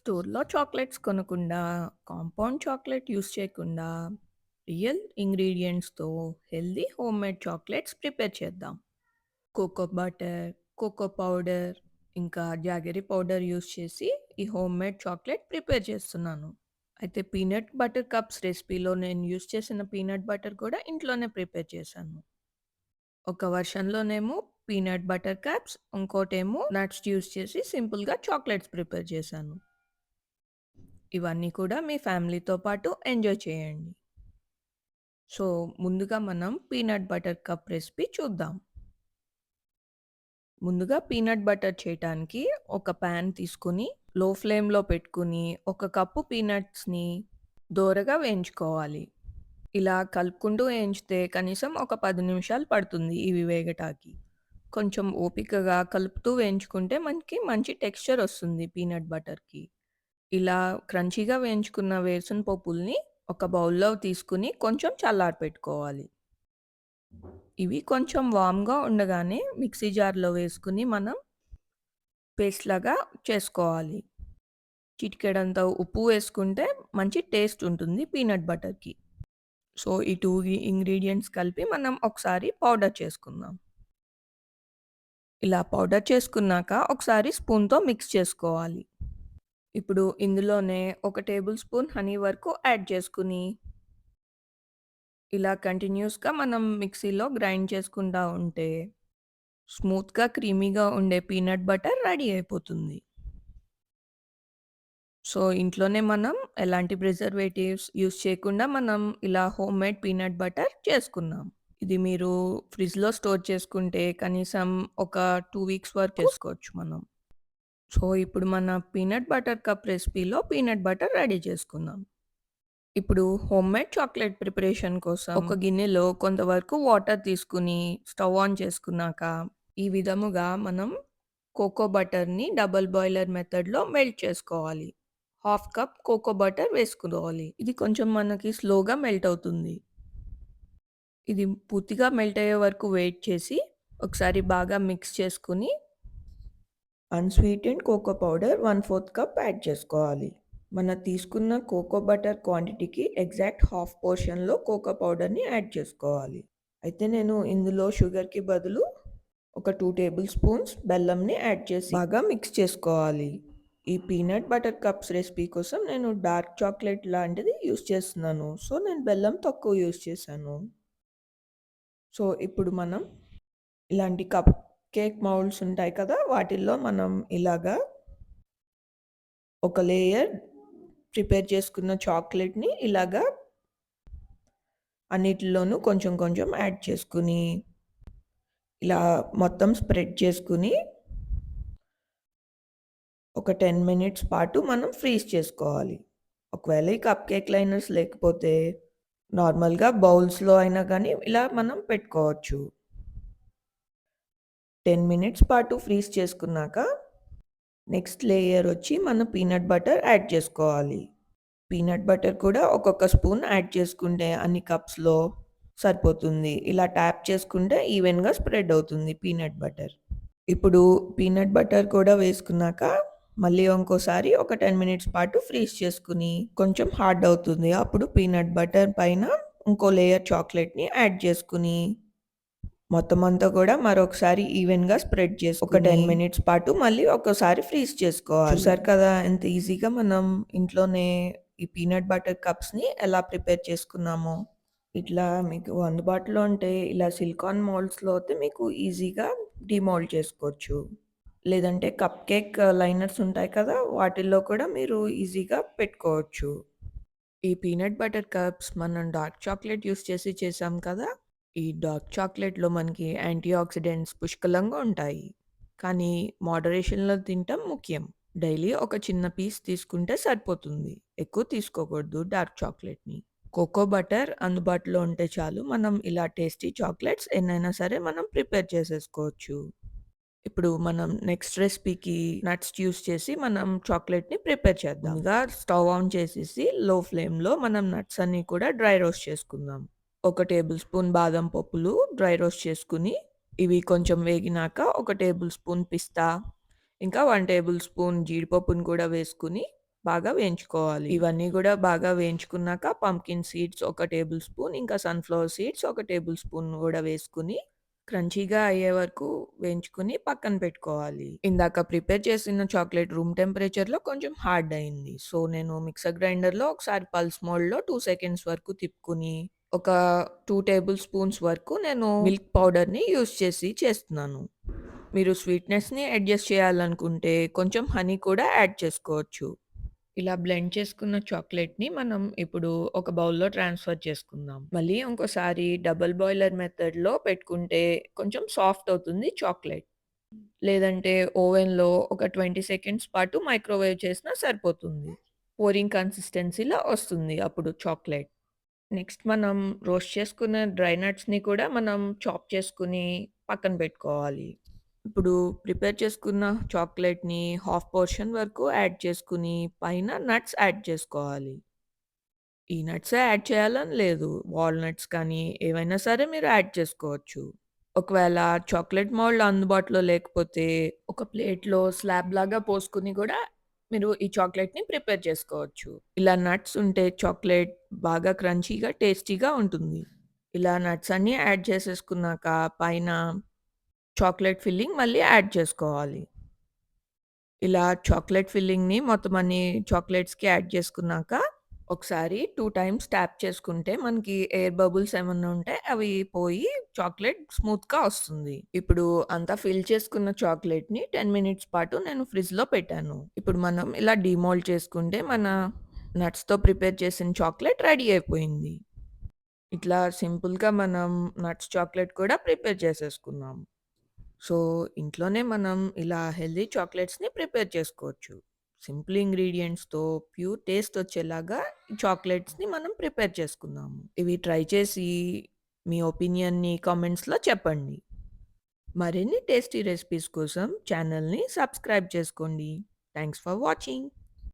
స్టోర్‌లో చాక్లెట్స్ కొనకుండా, compound chocolate use చేయకుండా, రియల్ ఇంగ్రీడియెంట్స్‌తో హెల్తీ హోమ్‌మేడ్ చాక్లెట్స్ ప్రిపేర్ చేద్దాం. కోకో బటర్, కోకో పౌడర్, ఇంకా జాగరీ పౌడర్ యూజ్ చేసి ఈ హోమ్‌మేడ్ చాక్లెట్ ప్రిపేర్ చేస్తున్నాను. అయితే పీనట్ బటర్ కప్స్ రెసిపీలో నేను యూజ్ చేసిన పీనట్ బటర్ కూడా ఇంట్లోనే ప్రిపేర్ చేశాను. ఒక వెర్షన్‌లోనేమో పీనట్ బటర్ కప్స్, ఇంకోటేమో నట్స్ యూజ్ చేసి సింపుల్‌గా చాక్లెట్స్ ప్రిపేర్ చేశాను. ఇవన్నీ కూడా మీ ఫ్యామిలీతో పాటు ఎంజాయ్ చేయండి. సో, ముందుగా మనం పీనట్ బటర్ కప్ రెసిపీ చూద్దాం. ముందుగా పీనట్ బటర్ చేయటానికి ఒక పాన్ తీసుకొని, లో ఫ్లేమ్‌లో పెట్టుకొని, ఒక కప్పు పీనట్స్‌ని దోరగా వేయించుకోవాలి. ఇలా కలుపుకుంటూ వేయించితే కనీసం ఒక 10 నిమిషాలు పడుతుంది ఇవి వేగటానికి. కొంచెం ఓపికగా కలుపుతూ వేయించుకుంటే మనకి మంచి టెక్స్చర్ వస్తుంది పీనట్ బటర్‌కి. ఇలా క్రంచీగా వేయించుకున్న వేరుశన పప్పుల్ని ఒక బౌల్‌లో తీసుకొని కొంచెం చల్లారపెట్టుకోవాలి. ఇవి కొంచెం వార్మ్‌గా ఉండగానే మిక్సీ జార్‌లో వేసుకొని మనం పేస్ట్ లాగా చేసుకోవాలి. చిటికెడంత ఉప్పు వేసుకుంటే మంచి టేస్ట్ ఉంటుంది పీనట్ బటర్‌కి. సో, ఈ 2 ఇంగ్రీడియెంట్స్ కలిపి మనం ఒకసారి పౌడర్ చేసుకుందాం. ఇలా పౌడర్ చేసుకున్నాక ఒకసారి స్పూన్‌తో మిక్స్ చేసుకోవాలి. ఇప్పుడు ఇందులోనే ఒక టేబుల్ స్పూన్ హనీ వరకు యాడ్ చేసుకొని, ఇలా కంటిన్యూయస్‌గా మనం మిక్సీలో గ్రైండ్ చేసుకుంటా ఉంటే, స్మూత్‌గా, క్రీమీగా ఉండే పీనట్ బటర్ రెడీ అయిపోతుంది. సో, ఇంట్లోనే మనం ఎలాంటి ప్రిజర్వేటివ్స్ యూజ్ చేయకుండా మనం ఇలా హోమ్‌మేడ్ పీనట్ బటర్ చేసుకున్నాం. ఇది మీరు ఫ్రిడ్జ్‌లో స్టోర్ చేసుకుంటే కనీసం ఒక 2 వీక్స్ వరకు చేసుకోవచ్చు మనం. సో, ఇప్పుడు మన పీనట్ బటర్ కప్ రెసిపీలో పీనట్ బటర్ రెడీ చేసుకుందాం. ఇప్పుడు హోమ్‌మేడ్ చాక్లేట్ ప్రిపరేషన్ కోసం ఒక గిన్నెలో కొంతవరకు వాటర్ తీసుకొని స్టవ్ ఆన్ చేసుకున్నాక, ఈ విధముగా మనం కోకో బటర్‌ని డబుల్ బాయిలర్ మెథడ్‌లో మెల్ట్ చేసుకోవాలి. హాఫ్ కప్ కోకో బటర్ వేసుకోవాలి. ఇది కొంచెం మనకి స్లోగా మెల్ట్ అవుతుంది. ఇది పూర్తిగా మెల్ట్ అయ్యే వరకు వెయిట్ చేసి, ఒకసారి బాగా మిక్స్ చేసుకొని, unsweetened cocoa powder 1/4 cup add చేసుకోవాలి. మనం తీసుకున్న కోకో బటర్ క్వాంటిటీకి ఎగ్జాక్ట్ హాఫ్ పోర్షన్‌లో కోకో పౌడర్‌ని యాడ్ చేసుకోవాలి. అయితే నేను ఇందులో షుగర్‌కి బదులు ఒక 2 టేబుల్ స్పూన్స్ బెల్లంని యాడ్ చేసి బాగా మిక్స్ చేసుకోవాలి. ఈ పీనట్ బటర్ కప్స్ రెసిపీ కోసం నేను డార్క్ చాక్లేట్ లాంటిది యూజ్ చేస్తున్నాను. సో, నేను బెల్లం తక్కువ యూజ్ చేశాను. సో, ఇప్పుడు మనం ఇలాంటి కప్ కేక్ మౌల్డ్స్ ఉంటాయి కదా! వాటిల్లో మనం ఇలాగా ఒక లేయర్ ప్రిపేర్ చేసుకున్న చాక్లేట్‌ని ఇలాగా అన్నిటిలోనూ కొంచెం కొంచెం యాడ్ చేసుకొని, ఇలా మొత్తం స్ప్రెడ్ చేసుకొని, ఒక 10 మినిట్స్ పాటు మనం ఫ్రీజ్ చేసుకోవాలి. ఒకవేళ ఈ కప్ కేక్ లైనర్స్ లేకపోతే నార్మల్‌గా బౌల్స్‌లో అయినా గానీ ఇలా మనం పెట్టుకోవచ్చు. 10 మినిట్స్ పాటు ఫ్రీజ్ చేసుకున్నాక నెక్స్ట్ లేయర్ వచ్చి మనం పీనట్ బటర్ యాడ్ చేసుకోవాలి. పీనట్ బటర్ కూడా ఒక్కొక్క స్పూన్ యాడ్ చేసుకుంటే అన్ని కప్స్‌లో సరిపోతుంది. ఇలా ట్యాప్ చేసుకుంటే ఈవెన్‌గా స్ప్రెడ్ అవుతుంది పీనట్ బటర్. ఇప్పుడు పీనట్ బటర్ కూడా వేసుకున్నాక మళ్ళీ ఇంకోసారి ఒక 10 మినిట్స్ పాటు ఫ్రీజ్ చేసుకొని కొంచెం హార్డ్ అవుతుంది. అప్పుడు పీనట్ బటర్ పైన ఇంకో లేయర్ చాక్లేట్‌ని యాడ్ చేసుకొని మొత్తం అంతా కూడా మరొకసారి ఈవెన్‌గా స్ప్రెడ్ చేసుకొని ఒక 10 మినిట్స్ పాటు మళ్ళీ ఒక్కసారి ఫ్రీజ్ చేసుకోవాలి. చూసారు కదా! ఎంత ఈజీగా మనం ఇంట్లోనే ఈ పీనట్ బటర్ కప్స్‌ని ఎలా ప్రిపేర్ చేసుకున్నామో. ఇట్లా మీకు అందుబాటులో ఉంటే ఇలా సిలికాన్ మౌల్డ్స్‌లో అయితే మీకు ఈజీగా డీమౌల్డ్ చేసుకోవచ్చు. లేదంటే కప్ కేక్ లైనర్స్ ఉంటాయి కదా! వాటిల్లో కూడా మీరు ఈజీగా పెట్టుకోవచ్చు. ఈ పీనట్ బటర్ కప్స్ మనం డార్క్ చాక్లేట్ యూజ్ చేసి చేసాం కదా! ఈ డార్క్ చాక్లేట్‌లో మనకి యాంటీ ఆక్సిడెంట్స్ పుష్కలంగా ఉంటాయి. కానీ మోడరేషన్‌లో తినటం ముఖ్యం. డైలీ ఒక చిన్న పీస్ తీసుకుంటే సరిపోతుంది. ఎక్కువ తీసుకోకూడదు డార్క్ చాక్లేట్‌ని. కోకో బటర్ అందుబాటులో ఉంటే చాలు. మనం ఇలా టేస్టీ చాక్లెట్స్ ఎన్నైనా సరే మనం ప్రిపేర్ చేసేసుకోవచ్చు. ఇప్పుడు మనం నెక్స్ట్ రెసిపీకి నట్స్ యూజ్ చేసి మనం చాక్లేట్‌ని ప్రిపేర్ చేద్దాం. ముందుగా స్టవ్ ఆన్ చేసేసి లో ఫ్లేమ్‌లో మనం నట్స్ అన్నీ కూడా డ్రై రోస్ట్ చేసుకుందాం. ఒక టేబుల్ స్పూన్ బాదం పప్పులు డ్రై రోస్ట్ చేసుకొని, ఇవి కొంచెం వేగినాక ఒక టేబుల్ స్పూన్ పిస్తా, ఇంకా 1 టేబుల్ స్పూన్ జీడిపప్పును కూడా వేసుకొని, బాగా వేయించుకోవాలి. ఇవన్నీ గూడా బాగా వేయించుకున్నాక పంప్కిన్ సీడ్స్ ఒక టేబుల్ స్పూన్, ఇంకా సన్‌ఫ్లవర్ సీడ్స్ ఒక టేబుల్ స్పూన్ గూడా వేసుకొని, క్రంచీగా అయ్యే వరకు వేయించుకొని పక్కన పెట్టుకోవాలి. ఇందాక ప్రిపేర్ చేసిన చాక్లేట్ రూమ్ టెంపరేచర్‌లో కొంచెం హార్డ్ అయింది. సో, నేను మిక్సర్ గ్రైండర్‌లో ఒకసారి పల్స్ మోడ్‌లో 2 సెకండ్స్ వరకు తిప్పుకొని, ఒక 2 టేబుల్ స్పూన్స్ వరకు నేను మిల్క్ పౌడర్‌ని యూజ్ చేసి చేస్తున్నాను. మీరు స్వీట్‌నెస్‌ని అడ్జస్ట్ చేయాలనుకుంటే కొంచెం హనీ కూడా యాడ్ చేసుకోవచ్చు. ఇలా బ్లెండ్ చేసుకున్న చాక్లేట్‌ని మనం ఇప్పుడు ఒక బౌల్‌లో ట్రాన్స్‌ఫర్ చేసుకుందాం. మళ్ళీ ఇంకోసారి డబుల్ బాయిలర్ మెథడ్‌లో పెట్టుకుంటే కొంచెం సాఫ్ట్ అవుతుంది చాక్లేట్. లేదంటే ఓవెన్‌లో ఒక 20 సెకండ్స్ పాటు మైక్రోవేవ్ చేసినా సరిపోతుంది. పోరింగ్ కన్సిస్టెన్సీలో వస్తుంది అప్పుడు చాక్లేట్. నెక్స్ట్ మనం రోస్ట్ చేసుకున్న డ్రై నట్స్‌ని కూడా మనం చాప్ చేసుకొని పక్కన పెట్టుకోవాలి. ఇప్పుడు ప్రిపేర్ చేసుకున్న చాక్లేట్‌ని హాఫ్ పోర్షన్ వరకు యాడ్ చేసుకొని, పైన నట్స్ యాడ్ చేసుకోవాలి. ఈ నట్సే యాడ్ చేయాలని లేదు. వాల్‌నట్స్ కానీ, ఏవైనా సరే మీరు యాడ్ చేసుకోవచ్చు. ఒకవేళ చాక్లేట్ మౌల్డ్ అందుబాటులో లేకపోతే, ఒక ప్లేట్‌లో స్లాబ్‌లాగా పోసుకొని గూడా మీరు ఈ చాక్లేట్‌ని ప్రిపేర్ చేసుకోవచ్చు. ఇలా నట్స్ ఉంటే చాక్లేట్ బాగా క్రంచీగా, టేస్టీగా ఉంటుంది. ఇలా నట్స్ అన్నీ యాడ్ చేసేసుకున్నాక పైన చాక్లేట్ ఫిల్లింగ్ మళ్ళీ యాడ్ చేసుకోవాలి. ఇలా చాక్లేట్ ఫిల్లింగ్‌ని మొత్తం అన్ని చాక్లేట్స్‌కి యాడ్ చేసుకున్నాక, ఒకసారి 2 టైమ్స్ ట్యాప్ చేసుకుంటే మనకి ఎయిర్ బబుల్స్ ఏమన్నా ఉంటే అవి పోయి చాక్లేట్ స్మూత్‌గా వస్తుంది. ఇప్పుడు అంతా ఫిల్ చేసుకున్న చాక్లేట్‌ని 10 మినిట్స్ పాటు నేను ఫ్రిడ్జ్‌లో పెట్టాను. ఇప్పుడు మనం ఇలా డీమోల్డ్ చేసుకుంటే మన నట్స్‌తో ప్రిపేర్ చేసిన చాక్లేట్ రెడీ అయిపోయింది. ఇట్లా సింపుల్‌గా మనం నట్స్ చాక్లేట్ కూడా ప్రిపేర్ చేసేసుకున్నాం. సో, ఇంట్లోనే మనం ఇలా హెల్తీ చాక్లేట్స్‌ని ప్రిపేర్ చేసుకోవచ్చు. సింపుల్ ఇంగ్రీడియెంట్స్‌తో ప్యూర్ టేస్ట్ వచ్చేలాగా ఈ చాక్లేట్స్‌ని మనం ప్రిపేర్ చేసుకుందాము. ఇవి ట్రై చేసి మీ ఒపీనియన్‌ని కామెంట్స్‌లో చెప్పండి. మరిన్ని టేస్టీ రెసిపీస్ కోసం ఛానల్‌ని సబ్స్క్రైబ్ చేసుకోండి. Thanks for watching.